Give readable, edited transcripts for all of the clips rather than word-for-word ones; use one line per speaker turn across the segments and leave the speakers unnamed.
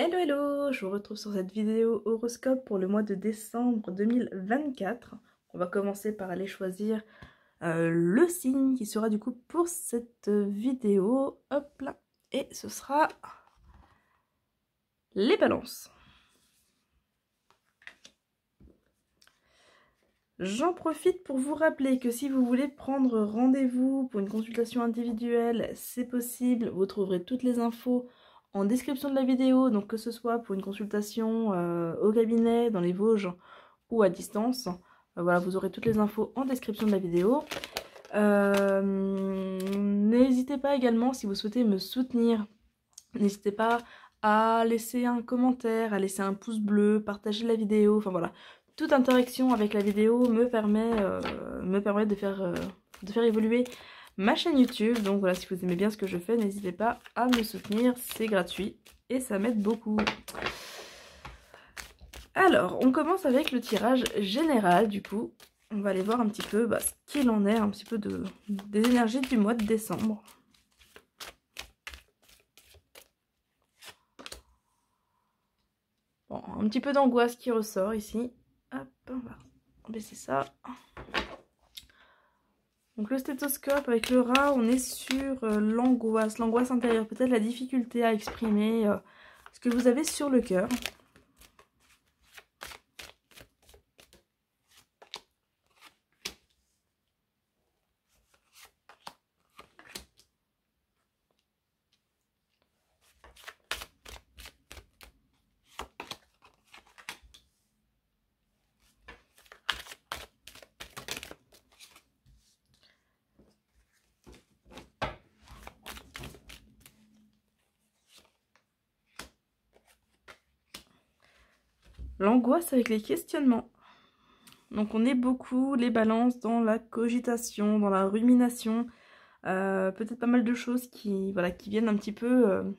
Hello hello, je vous retrouve sur cette vidéo horoscope pour le mois de décembre 2024. On va commencer par aller choisir le signe qui sera du coup pour cette vidéo. Hop là, et ce sera les balances. J'en profite pour vous rappeler que si vous voulez prendre rendez-vous pour une consultation individuelle, c'est possible. Vous trouverez toutes les infos en description de la vidéo, donc que ce soit pour une consultation au cabinet, dans les Vosges ou à distance. Voilà, vous aurez toutes les infos en description de la vidéo. N'hésitez pas également, si vous souhaitez me soutenir, n'hésitez pas à laisser un commentaire, à laisser un pouce bleu, partager la vidéo, enfin voilà. Toute interaction avec la vidéo me permet de faire évoluer ma chaîne YouTube. Donc voilà, si vous aimez bien ce que je fais, n'hésitez pas à me soutenir, c'est gratuit et ça m'aide beaucoup. Alors, on commence avec le tirage général du coup. On va aller voir un petit peu ce qu'il en est, un petit peu des énergies du mois de décembre. Bon, un petit peu d'angoisse qui ressort ici. Hop, on va baisser ça. Donc le stéthoscope avec le rat, on est sur l'angoisse intérieure, peut-être la difficulté à exprimer ce que vous avez sur le cœur. L'angoisse avec les questionnements. Donc on est beaucoup les balances dans la cogitation, dans la rumination. Peut-être pas mal de choses qui viennent un petit peu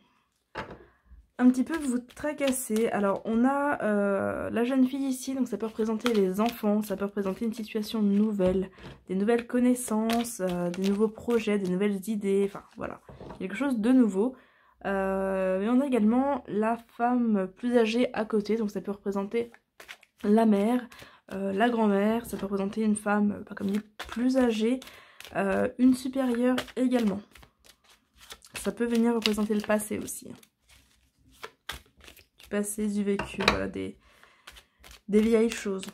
vous tracasser. Alors on a la jeune fille ici, donc ça peut représenter les enfants, ça peut représenter une situation nouvelle, des nouvelles connaissances, des nouveaux projets, des nouvelles idées, enfin voilà, quelque chose de nouveau. Mais on a également la femme plus âgée à côté, donc ça peut représenter la mère, la grand-mère, ça peut représenter une femme, comme dit, plus âgée, une supérieure également. Ça peut venir représenter le passé aussi. Du passé, du vécu, voilà, des vieilles choses.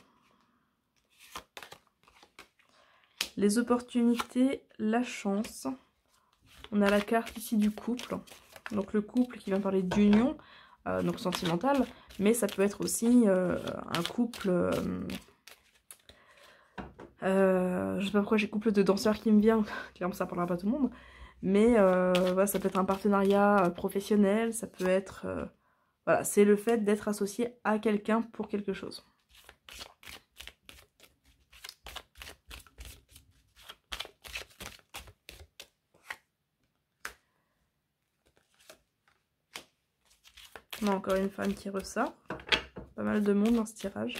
Les opportunités, la chance. On a la carte ici du couple. Donc le couple qui vient parler d'union, donc sentimentale, mais ça peut être aussi un couple... je sais pas pourquoi j'ai couple de danseurs qui me vient, clairement ça parlera pas à tout le monde, mais voilà, ça peut être un partenariat professionnel, ça peut être... voilà, c'est le fait d'être associé à quelqu'un pour quelque chose. On a encore une femme qui ressort. Pas mal de monde dans ce tirage.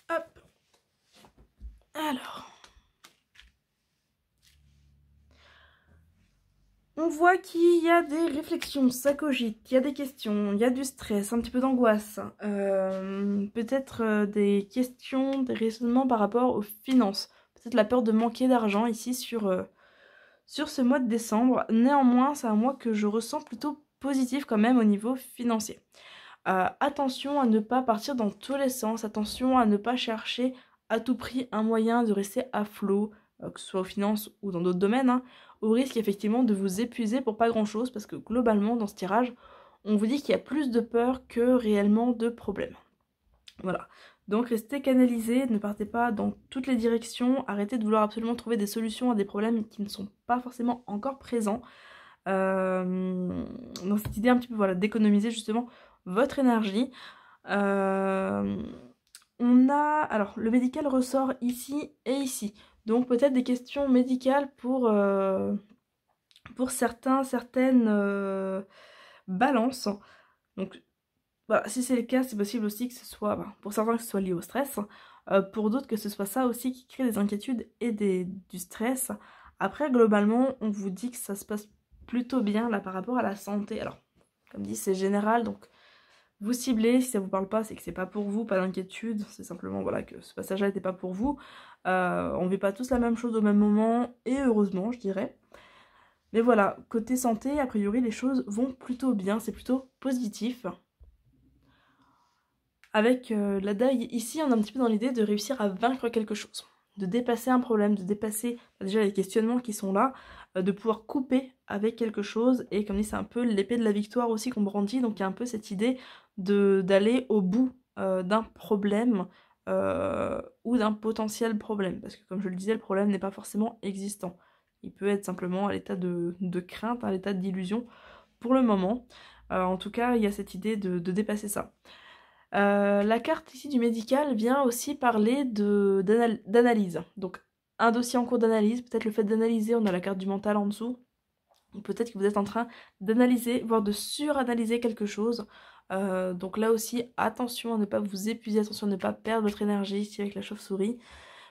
Hop. Alors. On voit qu'il y a des réflexions, ça cogite, il y a des questions, il y a du stress, un petit peu d'angoisse. Peut-être des questions, des raisonnements par rapport aux finances. Peut-être la peur de manquer d'argent ici sur ce mois de décembre. Néanmoins, c'est un mois que je ressens plutôt positif quand même au niveau financier. Attention à ne pas partir dans tous les sens, attention à ne pas chercher à tout prix un moyen de rester à flot, que ce soit aux finances ou dans d'autres domaines, hein, au risque effectivement de vous épuiser pour pas grand chose, parce que globalement dans ce tirage, on vous dit qu'il y a plus de peur que réellement de problèmes. Voilà. Donc restez canalisés, ne partez pas dans toutes les directions, arrêtez de vouloir absolument trouver des solutions à des problèmes qui ne sont pas forcément encore présents. Dans cette idée un petit peu d'économiser justement votre énergie. On a... Alors, le médical ressort ici et ici. Donc peut-être des questions médicales pour pour certains, certaines balances. Donc voilà, si c'est le cas, c'est possible aussi que ce soit, pour certains que ce soit lié au stress, pour d'autres que ce soit ça aussi qui crée des inquiétudes et du stress. Après, globalement, on vous dit que ça se passe plutôt bien là par rapport à la santé. Alors, comme dit, c'est général, donc vous ciblez, si ça vous parle pas, c'est que c'est pas pour vous, pas d'inquiétude, c'est simplement voilà que ce passage-là n'était pas pour vous. On vit pas tous la même chose au même moment, et heureusement, je dirais. Mais voilà, côté santé, a priori, les choses vont plutôt bien, c'est plutôt positif. Avec la dague, ici, on est un petit peu dans l'idée de réussir à vaincre quelque chose, de dépasser un problème, de dépasser déjà les questionnements qui sont là, de pouvoir couper avec quelque chose, et comme dit, c'est un peu l'épée de la victoire aussi qu'on brandit, donc il y a un peu cette idée d'aller au bout d'un problème ou d'un potentiel problème, parce que comme je le disais, le problème n'est pas forcément existant. Il peut être simplement à l'état de crainte, à l'état d'illusion pour le moment. En tout cas, il y a cette idée de dépasser ça. La carte ici du médical vient aussi parler d'analyse. Donc un dossier en cours d'analyse, peut-être le fait d'analyser, on a la carte du mental en dessous. Peut-être que vous êtes en train d'analyser, voire de suranalyser quelque chose. Donc là aussi, attention à ne pas vous épuiser, attention à ne pas perdre votre énergie ici avec la chauve-souris.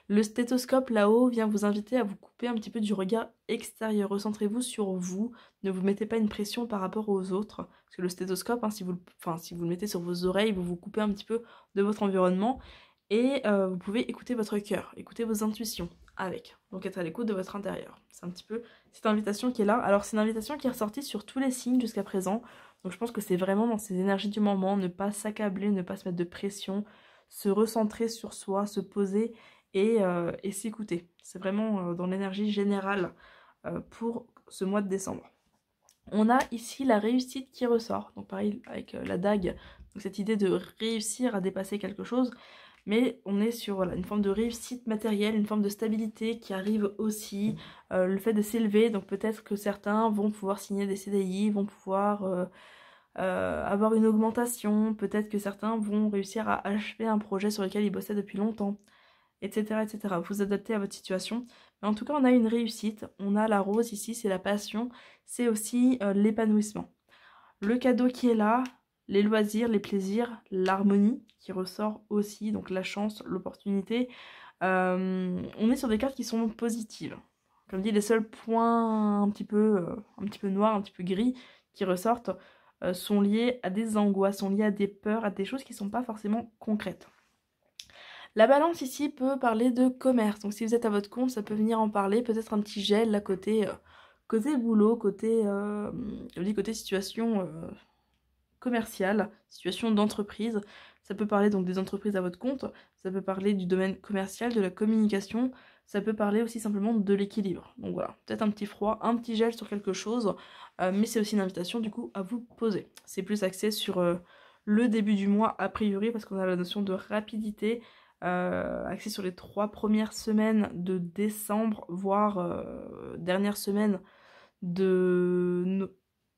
Le stéthoscope là-haut vient vous inviter à vous couper un petit peu du regard extérieur. Recentrez-vous sur vous, ne vous mettez pas une pression par rapport aux autres. Parce que le stéthoscope, si vous le mettez sur vos oreilles, vous vous coupez un petit peu de votre environnement. Et vous pouvez écouter votre cœur, écouter vos intuitions avec. Donc être à l'écoute de votre intérieur. C'est un petit peu cette invitation qui est là. Alors c'est une invitation qui est ressortie sur tous les signes jusqu'à présent. Donc je pense que c'est vraiment dans ces énergies du moment, ne pas s'accabler, ne pas se mettre de pression, se recentrer sur soi, se poser et s'écouter. C'est vraiment dans l'énergie générale pour ce mois de décembre. On a ici la réussite qui ressort. Donc pareil avec la dague, donc cette idée de réussir à dépasser quelque chose. Mais on est sur une forme de réussite matérielle, une forme de stabilité qui arrive aussi. Le fait de s'élever, donc peut-être que certains vont pouvoir signer des CDI, vont pouvoir avoir une augmentation. Peut-être que certains vont réussir à achever un projet sur lequel ils bossaient depuis longtemps, etc., etc. Vous adaptez à votre situation. Mais en tout cas, on a une réussite. On a la rose ici, c'est la passion. C'est aussi l'épanouissement. Le cadeau qui est là, les loisirs, les plaisirs, l'harmonie qui ressort aussi, donc la chance, l'opportunité. On est sur des cartes qui sont positives. Comme dit, les seuls points un petit peu noirs, un petit peu gris qui ressortent sont liés à des angoisses, sont liés à des peurs, à des choses qui ne sont pas forcément concrètes. La balance ici peut parler de commerce, donc si vous êtes à votre compte, ça peut venir en parler, peut-être un petit gel là côté boulot, côté situation commerciale, situation d'entreprise. Ça peut parler donc des entreprises à votre compte, ça peut parler du domaine commercial, de la communication, ça peut parler aussi simplement de l'équilibre. Donc voilà, peut-être un petit froid, un petit gel sur quelque chose, mais c'est aussi une invitation du coup à vous poser. C'est plus axé sur le début du mois a priori parce qu'on a la notion de rapidité, axé sur les 3 premières semaines de décembre, voire dernière semaine de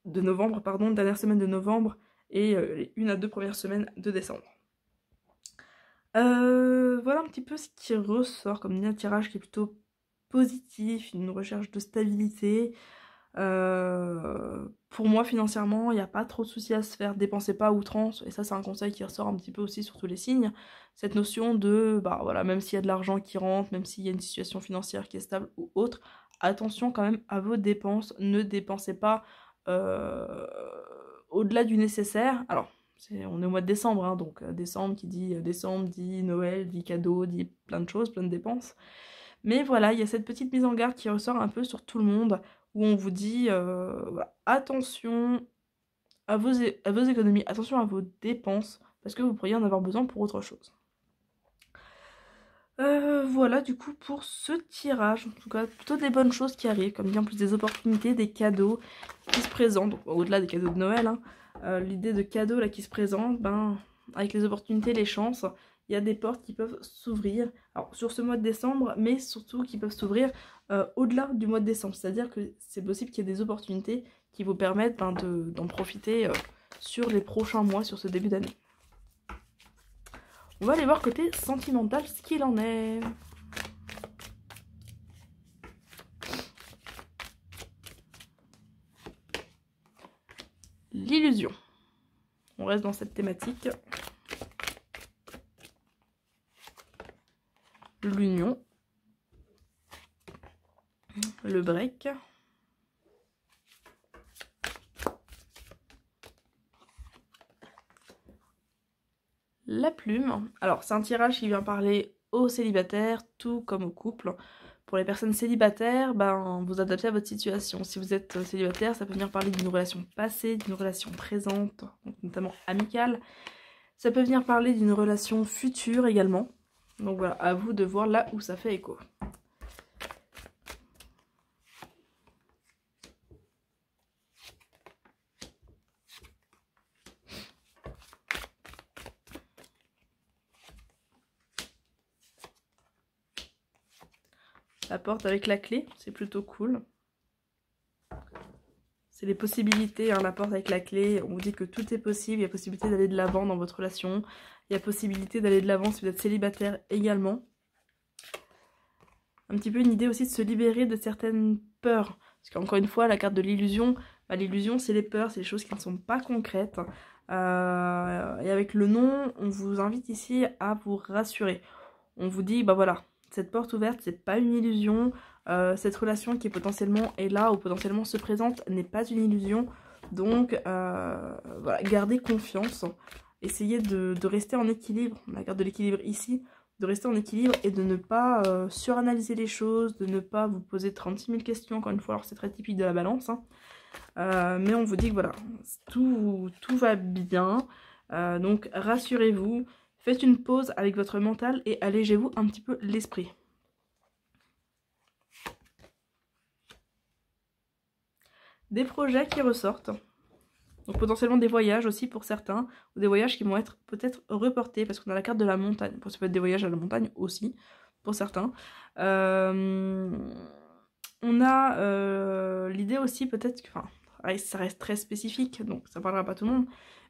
novembre, dernière semaine de novembre et les 1 à 2 premières semaines de décembre. Voilà un petit peu ce qui ressort comme un tirage qui est plutôt positif, une recherche de stabilité. Pour moi financièrement il n'y a pas trop de soucis à se faire, dépensez pas à outrance, et ça c'est un conseil qui ressort un petit peu aussi sur tous les signes, cette notion de voilà, même s'il y a de l'argent qui rentre, même s'il y a une situation financière qui est stable ou autre, attention quand même à vos dépenses, ne dépensez pas au-delà du nécessaire. Alors on est au mois de décembre, hein, donc décembre qui dit décembre dit Noël, dit cadeau, dit plein de choses, plein de dépenses. Mais voilà, il y a cette petite mise en garde qui ressort un peu sur tout le monde, où on vous dit voilà, attention à vos économies, attention à vos dépenses, parce que vous pourriez en avoir besoin pour autre chose. Voilà du coup pour ce tirage, en tout cas plutôt des bonnes choses qui arrivent, comme bien plus des opportunités, des cadeaux qui se présentent, donc au-delà des cadeaux de Noël, hein, l'idée de cadeaux là qui se présentent, avec les opportunités, les chances, il y a des portes qui peuvent s'ouvrir, alors sur ce mois de décembre, mais surtout qui peuvent s'ouvrir au-delà du mois de décembre, c'est-à-dire que c'est possible qu'il y ait des opportunités qui vous permettent d'en profiter sur les prochains mois, sur ce début d'année. On va aller voir côté sentimental ce qu'il en est. l'illusion. On reste dans cette thématique. L'union. Le break. La plume. Alors, c'est un tirage qui vient parler aux célibataires, tout comme aux couples. Pour les personnes célibataires, ben, vous adaptez à votre situation. Si vous êtes célibataire, ça peut venir parler d'une relation passée, d'une relation présente, donc notamment amicale. Ça peut venir parler d'une relation future également. Donc voilà, à vous de voir là où ça fait écho. La porte avec la clé, c'est plutôt cool. C'est les possibilités, hein, la porte avec la clé, on vous dit que tout est possible, il y a possibilité d'aller de l'avant dans votre relation, il y a possibilité d'aller de l'avant si vous êtes célibataire également. Un petit peu une idée aussi de se libérer de certaines peurs, parce qu'encore une fois, la carte de l'illusion, bah, l'illusion c'est les peurs, c'est les choses qui ne sont pas concrètes. Et avec le non, on vous invite ici à vous rassurer. On vous dit, bah voilà, cette porte ouverte, c'est pas une illusion. Cette relation qui potentiellement est là ou potentiellement se présente n'est pas une illusion. Donc, voilà, gardez confiance. Essayez de rester en équilibre. On a la carte de l'équilibre ici. De rester en équilibre et de ne pas suranalyser les choses, de ne pas vous poser 36 000 questions, encore une fois. Alors, c'est très typique de la balance. Hein. Mais on vous dit que voilà, tout va bien. Donc, rassurez-vous. Faites une pause avec votre mental et allégez-vous un petit peu l'esprit. Des projets qui ressortent. Donc potentiellement des voyages aussi pour certains. Ou des voyages qui vont être peut-être reportés parce qu'on a la carte de la montagne. Ça peut être des voyages à la montagne aussi pour certains. On a l'idée aussi peut-être que... Enfin, ça reste très spécifique donc ça parlera pas à tout le monde.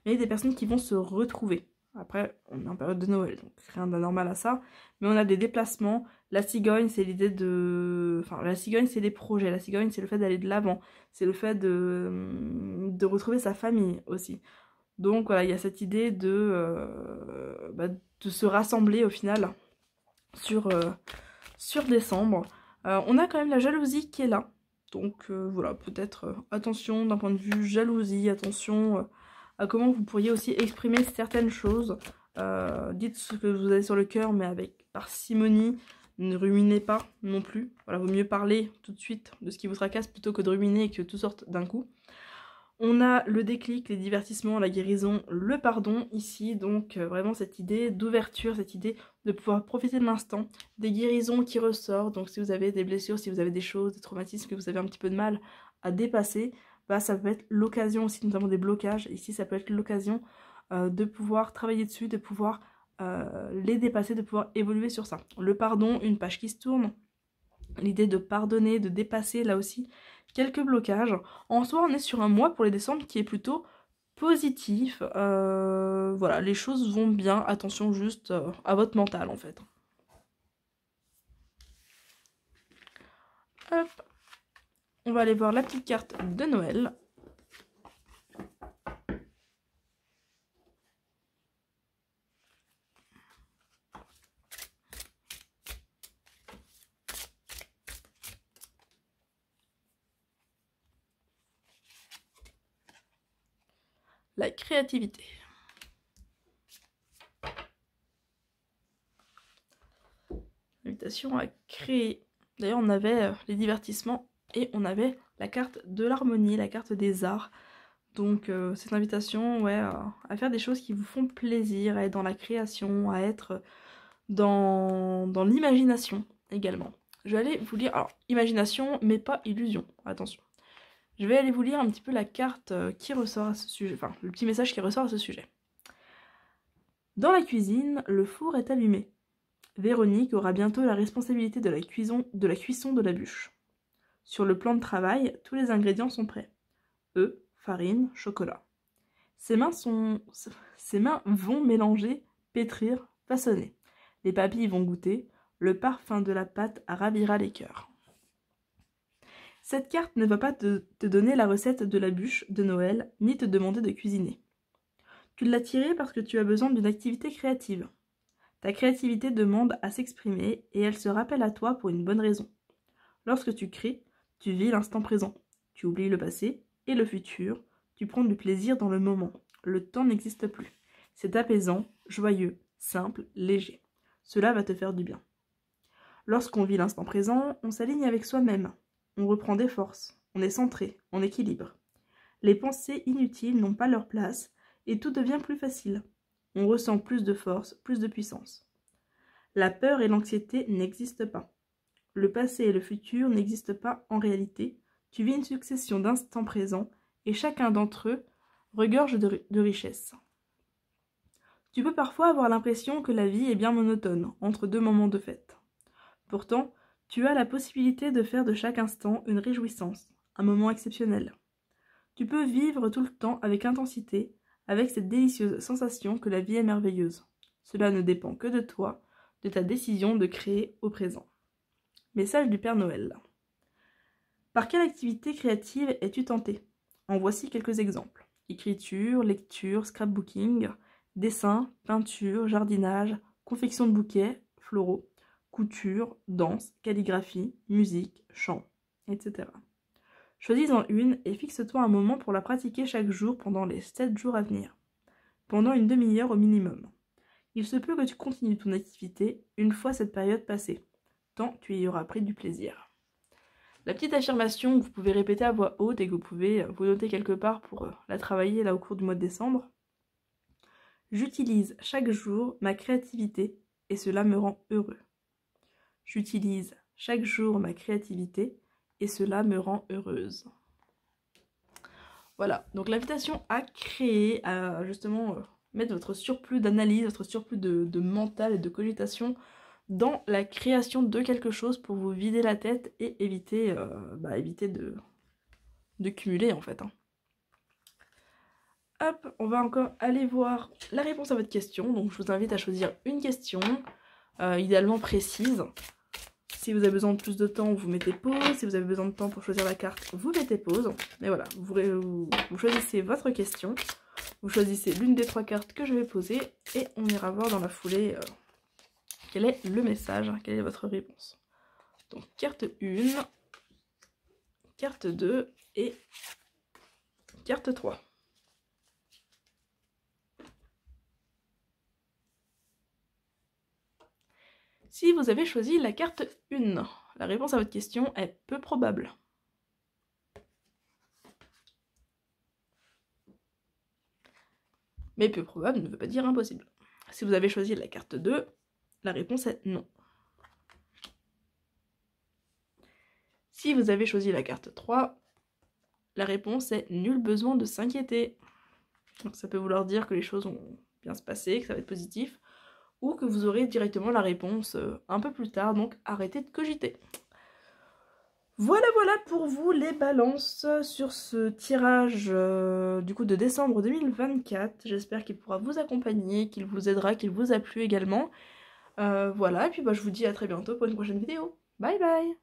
Mais des personnes qui vont se retrouver. Après, on est en période de Noël, donc rien d'anormal à ça. Mais on a des déplacements. La cigogne, c'est l'idée de... Enfin, la cigogne, c'est des projets. La cigogne, c'est le fait d'aller de l'avant. C'est le fait de retrouver sa famille aussi. Donc voilà, il y a cette idée de se rassembler au final sur décembre. On a quand même la jalousie qui est là. Donc voilà, peut-être attention d'un point de vue jalousie, attention... à comment vous pourriez aussi exprimer certaines choses. Dites ce que vous avez sur le cœur, mais avec parcimonie. Ne ruminez pas non plus. Voilà, vaut mieux parler tout de suite de ce qui vous tracasse plutôt que de ruminer et que tout sorte d'un coup. On a le déclic, les divertissements, la guérison, le pardon ici. Donc vraiment cette idée d'ouverture, cette idée de pouvoir profiter de l'instant. Des guérisons qui ressortent. Donc si vous avez des blessures, si vous avez des choses, des traumatismes que vous avez un petit peu de mal à dépasser, bah, ça peut être l'occasion aussi, notamment des blocages. Ici, ça peut être l'occasion de pouvoir travailler dessus, de pouvoir les dépasser, de pouvoir évoluer sur ça. Le pardon, une page qui se tourne. L'idée de pardonner, de dépasser, là aussi, quelques blocages. En soi, on est sur un mois pour les décembre qui est plutôt positif. Voilà, les choses vont bien. Attention juste à votre mental, en fait. Hop. On va aller voir la petite carte de Noël. La créativité. Invitation à créer. D'ailleurs, on avait les divertissements et on avait la carte de l'harmonie, la carte des arts. Donc cette invitation, ouais, à faire des choses qui vous font plaisir, à être dans la création, à être dans l'imagination également. Je vais aller vous lire, alors imagination mais pas illusion, attention. Je vais aller vous lire un petit peu la carte qui ressort à ce sujet, enfin le petit message qui ressort à ce sujet. Dans la cuisine, le four est allumé. Véronique aura bientôt la responsabilité de la cuisson de la bûche. Sur le plan de travail, tous les ingrédients sont prêts. Œufs, farine, chocolat. Ses mains vont mélanger, pétrir, façonner. Les papilles vont goûter. Le parfum de la pâte ravira les cœurs. Cette carte ne va pas te donner la recette de la bûche de Noël, ni te demander de cuisiner. Tu l'as tirée parce que tu as besoin d'une activité créative. Ta créativité demande à s'exprimer et elle se rappelle à toi pour une bonne raison. Lorsque tu crées, tu vis l'instant présent. Tu oublies le passé et le futur. Tu prends du plaisir dans le moment. Le temps n'existe plus. C'est apaisant, joyeux, simple, léger. Cela va te faire du bien. Lorsqu'on vit l'instant présent, on s'aligne avec soi-même. On reprend des forces. On est centré, on équilibre. Les pensées inutiles n'ont pas leur place et tout devient plus facile. On ressent plus de force, plus de puissance. La peur et l'anxiété n'existent pas. Le passé et le futur n'existent pas en réalité. Tu vis une succession d'instants présents et chacun d'entre eux regorge de richesse. Tu peux parfois avoir l'impression que la vie est bien monotone entre deux moments de fête. Pourtant, tu as la possibilité de faire de chaque instant une réjouissance, un moment exceptionnel. Tu peux vivre tout le temps avec intensité, avec cette délicieuse sensation que la vie est merveilleuse. Cela ne dépend que de toi, de ta décision de créer au présent. Message du Père Noël. Par quelle activité créative es-tu tenté? En voici quelques exemples. Écriture, lecture, scrapbooking, dessin, peinture, jardinage, confection de bouquets floraux, couture, danse, calligraphie, musique, chant, etc. Choisis-en une et fixe-toi un moment pour la pratiquer chaque jour pendant les 7 jours à venir, pendant une demi-heure au minimum. Il se peut que tu continues ton activité une fois cette période passée, tant tu y auras pris du plaisir. La petite affirmation que vous pouvez répéter à voix haute et que vous pouvez vous noter quelque part pour la travailler là au cours du mois de décembre. J'utilise chaque jour ma créativité et cela me rend heureux. J'utilise chaque jour ma créativité et cela me rend heureuse. Voilà, donc l'invitation à créer, à justement mettre votre surplus d'analyse, votre surplus de mental et de cogitation dans la création de quelque chose pour vous vider la tête et éviter, éviter de cumuler en fait. Hop, on va encore aller voir la réponse à votre question. Donc je vous invite à choisir une question, idéalement précise. Si vous avez besoin de plus de temps, vous mettez pause. Si vous avez besoin de temps pour choisir la carte, vous mettez pause. Mais voilà, vous choisissez votre question. Vous choisissez l'une des 3 cartes que je vais poser. Et on ira voir dans la foulée quel est le message, quelle est votre réponse. Donc carte 1, carte 2 et carte 3. Si vous avez choisi la carte 1, la réponse à votre question est peu probable. Mais peu probable ne veut pas dire impossible. Si vous avez choisi la carte 2, la réponse est non. Si vous avez choisi la carte 3, la réponse est nul besoin de s'inquiéter. Donc ça peut vouloir dire que les choses vont bien se passer, que ça va être positif, ou que vous aurez directement la réponse un peu plus tard, donc arrêtez de cogiter. Voilà pour vous les balances sur ce tirage du coup de décembre 2024. J'espère qu'il pourra vous accompagner, qu'il vous aidera, qu'il vous a plu également. Voilà, et puis je vous dis à très bientôt pour une prochaine vidéo. Bye bye!